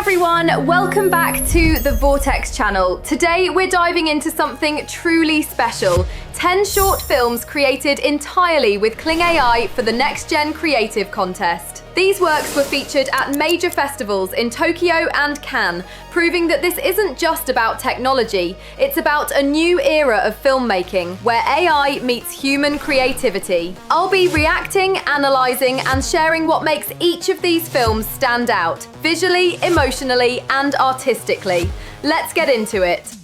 everyone, welcome back to the Vortex channel. Today we're diving into something truly special. 10 short films created entirely with KlingAI for the NextGen Creative Contest. These works were featured at major festivals in Tokyo and Cannes, proving that this isn't just about technology, it's about a new era of filmmaking where AI meets human creativity. I'll be reacting, analysing and sharing what makes each of these films stand out, visually, emotionally and artistically. Let's get into it.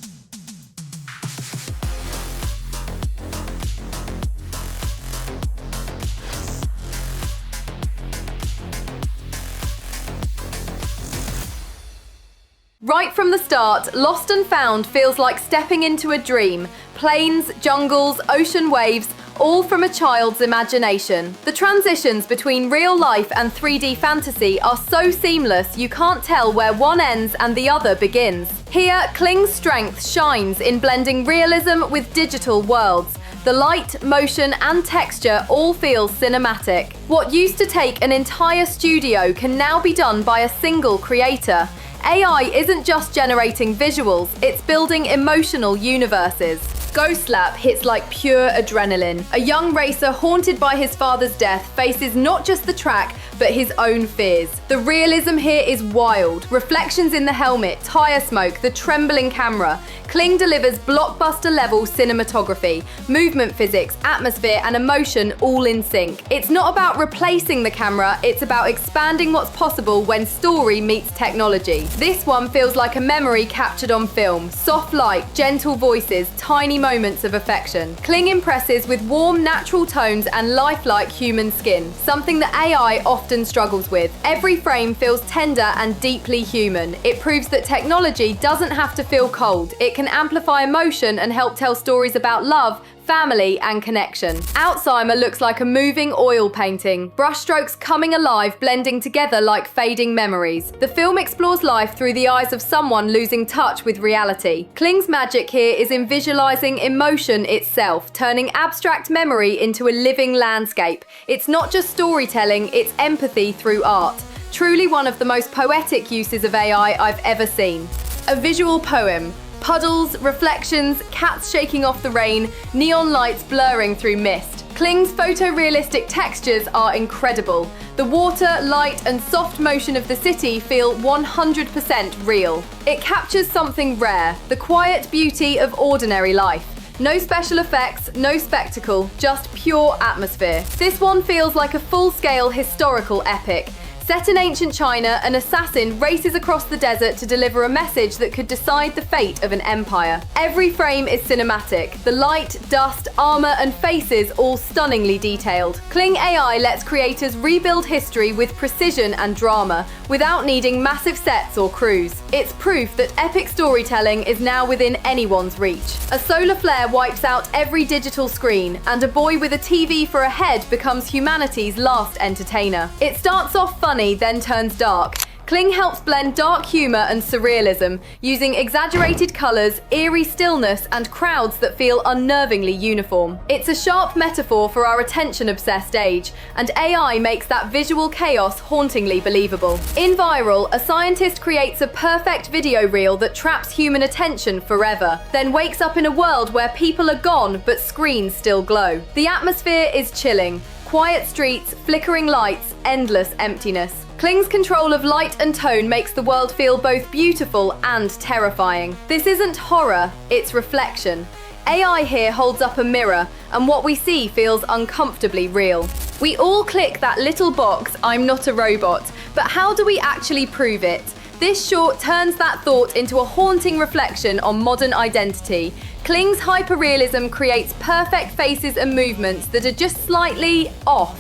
Right from the start, Lost and Found feels like stepping into a dream. Plains, jungles, ocean waves, all from a child's imagination. The transitions between real life and 3D fantasy are so seamless you can't tell where one ends and the other begins. Here, Kling's strength shines in blending realism with digital worlds. The light, motion and texture all feel cinematic. What used to take an entire studio can now be done by a single creator. AI isn't just generating visuals, it's building emotional universes. Ghost Slap hits like pure adrenaline. A young racer haunted by his father's death faces not just the track, but his own fears. The realism here is wild. Reflections in the helmet, tire smoke, the trembling camera. Kling delivers blockbuster-level cinematography, movement physics, atmosphere and emotion all in sync. It's not about replacing the camera, it's about expanding what's possible when story meets technology. This one feels like a memory captured on film. Soft light, gentle voices, tiny moments of affection. Kling impresses with warm, natural tones and lifelike human skin, something that AI often struggles with. Every frame feels tender and deeply human. It proves that technology doesn't have to feel cold. It can amplify emotion and help tell stories about love, family and connection. Alzheimer looks like a moving oil painting, brushstrokes coming alive, blending together like fading memories. The film explores life through the eyes of someone losing touch with reality. Kling's magic here is in visualizing emotion itself, turning abstract memory into a living landscape. It's not just storytelling, it's empathy through art. Truly one of the most poetic uses of AI I've ever seen. A visual poem. Puddles, reflections, cats shaking off the rain, neon lights blurring through mist. Kling's photorealistic textures are incredible. The water, light and soft motion of the city feel 100% real. It captures something rare, the quiet beauty of ordinary life. No special effects, no spectacle, just pure atmosphere. This one feels like a full-scale historical epic. Set in ancient China, an assassin races across the desert to deliver a message that could decide the fate of an empire. Every frame is cinematic. The light, dust, armor, and faces all stunningly detailed. KlingAI lets creators rebuild history with precision and drama, without needing massive sets or crews. It's proof that epic storytelling is now within anyone's reach. A solar flare wipes out every digital screen, and a boy with a TV for a head becomes humanity's last entertainer. It starts off funny, then turns dark. Kling helps blend dark humor and surrealism, using exaggerated colors, eerie stillness, and crowds that feel unnervingly uniform. It's a sharp metaphor for our attention-obsessed age, and AI makes that visual chaos hauntingly believable. In Viral, a scientist creates a perfect video reel that traps human attention forever, then wakes up in a world where people are gone but screens still glow. The atmosphere is chilling. Quiet streets, flickering lights, endless emptiness. Kling's control of light and tone makes the world feel both beautiful and terrifying. This isn't horror, it's reflection. AI here holds up a mirror, and what we see feels uncomfortably real. We all click that little box, "I'm not a robot," but how do we actually prove it? This short turns that thought into a haunting reflection on modern identity. Kling's hyperrealism creates perfect faces and movements that are just slightly off.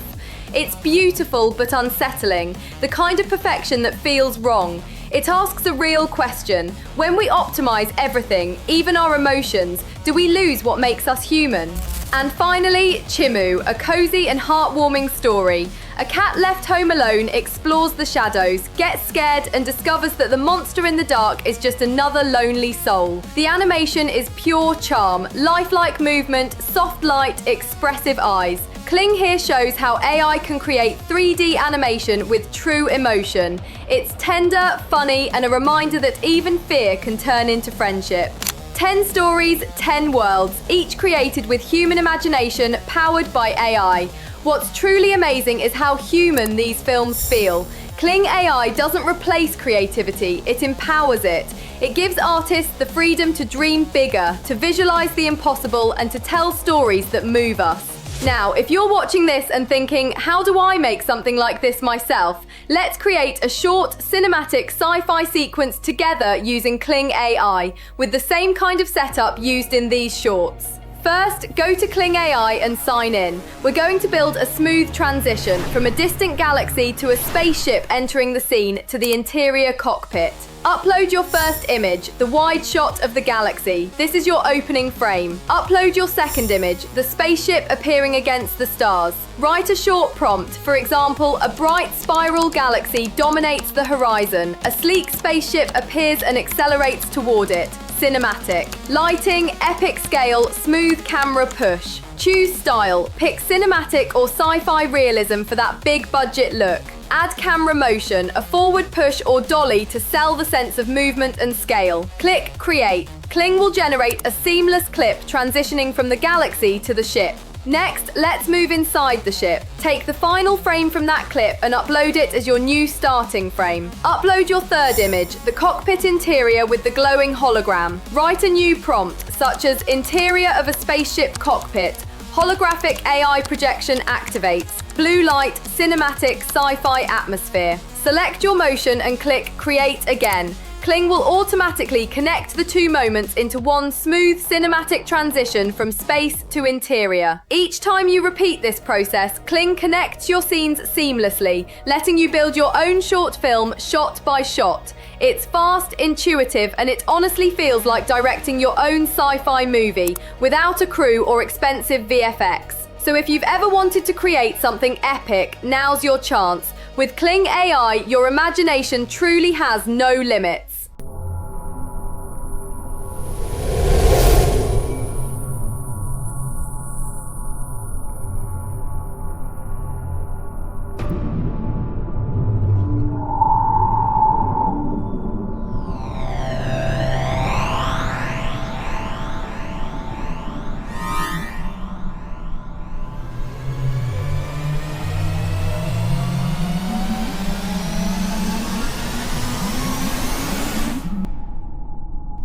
It's beautiful but unsettling, the kind of perfection that feels wrong. It asks a real question. When we optimize everything, even our emotions, do we lose what makes us human? And finally, Chimu, a cozy and heartwarming story. A cat left home alone explores the shadows, gets scared, and discovers that the monster in the dark is just another lonely soul. The animation is pure charm, lifelike movement, soft light, expressive eyes. Kling here shows how AI can create 3D animation with true emotion. It's tender, funny, and a reminder that even fear can turn into friendship. 10 stories, 10 worlds, each created with human imagination, powered by AI. What's truly amazing is how human these films feel. KlingAI doesn't replace creativity, it empowers it. It gives artists the freedom to dream bigger, to visualize the impossible, and to tell stories that move us. Now, if you're watching this and thinking, how do I make something like this myself? Let's create a short, cinematic sci-fi sequence together using KlingAI, with the same kind of setup used in these shorts. First, go to KlingAI and sign in. We're going to build a smooth transition from a distant galaxy to a spaceship entering the scene to the interior cockpit. Upload your first image, the wide shot of the galaxy. This is your opening frame. Upload your second image, the spaceship appearing against the stars. Write a short prompt. For example, a bright spiral galaxy dominates the horizon. A sleek spaceship appears and accelerates toward it. Cinematic. Lighting, epic scale, smooth camera push. Choose style. Pick cinematic or sci-fi realism for that big budget look. Add camera motion, a forward push or dolly to sell the sense of movement and scale. Click Create. Kling will generate a seamless clip transitioning from the galaxy to the ship. Next, let's move inside the ship. Take the final frame from that clip and upload it as your new starting frame. Upload your third image, the cockpit interior with the glowing hologram. Write a new prompt, such as interior of a spaceship cockpit. Holographic AI projection activates. Blue light, cinematic, sci-fi atmosphere. Select your motion and click Create again. Kling will automatically connect the two moments into one smooth cinematic transition from space to interior. Each time you repeat this process, Kling connects your scenes seamlessly, letting you build your own short film shot by shot. It's fast, intuitive, and it honestly feels like directing your own sci-fi movie without a crew or expensive VFX. So if you've ever wanted to create something epic, now's your chance. With KlingAI, your imagination truly has no limits.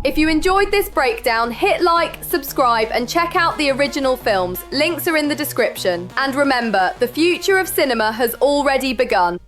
If you enjoyed this breakdown, hit like, subscribe, and check out the original films. Links are in the description. And remember, the future of cinema has already begun.